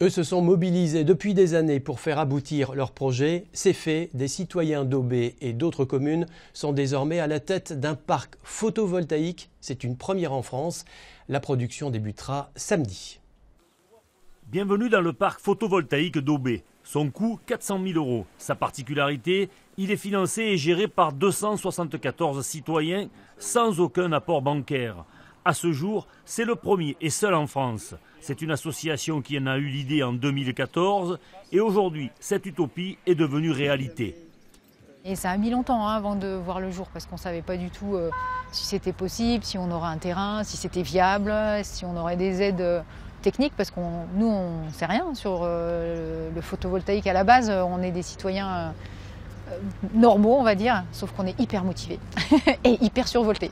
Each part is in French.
Eux se sont mobilisés depuis des années pour faire aboutir leur projet. C'est fait, des citoyens d'Aubé et d'autres communes sont désormais à la tête d'un parc photovoltaïque. C'est une première en France. La production débutera samedi. Bienvenue dans le parc photovoltaïque d'Aubé. Son coût, 400 000 €. Sa particularité, il est financé et géré par 274 citoyens sans aucun apport bancaire. À ce jour, c'est le premier et seul en France. C'est une association qui en a eu l'idée en 2014 et aujourd'hui, cette utopie est devenue réalité. Et ça a mis longtemps avant de voir le jour parce qu'on ne savait pas du tout si c'était possible, si on aurait un terrain, si c'était viable, si on aurait des aides techniques parce que nous, on ne sait rien sur le photovoltaïque à la base. On est des citoyens normaux, on va dire, sauf qu'on est hyper motivés et hyper survoltés.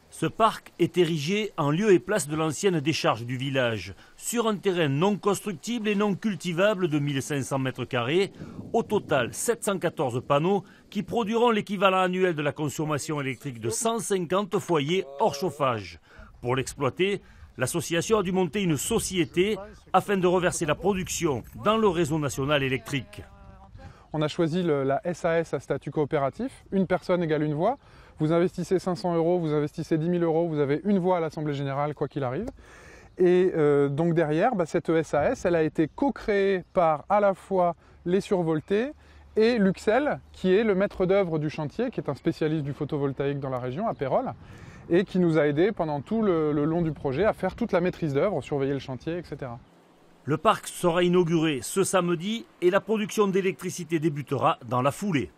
Ce parc est érigé en lieu et place de l'ancienne décharge du village, sur un terrain non constructible et non cultivable de 1500 m². Au total, 714 panneaux qui produiront l'équivalent annuel de la consommation électrique de 150 foyers hors chauffage. Pour l'exploiter, l'association a dû monter une société afin de reverser la production dans le réseau national électrique. On a choisi la SAS à statut coopératif, une personne égale une voix. Vous investissez 500 €, vous investissez 10 000 €, vous avez une voix à l'Assemblée Générale, quoi qu'il arrive. Et donc derrière, cette SAS, elle a été co-créée par à la fois les survoltés et Luxel, qui est le maître d'œuvre du chantier, qui est un spécialiste du photovoltaïque dans la région, à Pérols, et qui nous a aidés pendant tout le long du projet à faire toute la maîtrise d'œuvre, surveiller le chantier, etc. Le parc sera inauguré ce samedi et la production d'électricité débutera dans la foulée.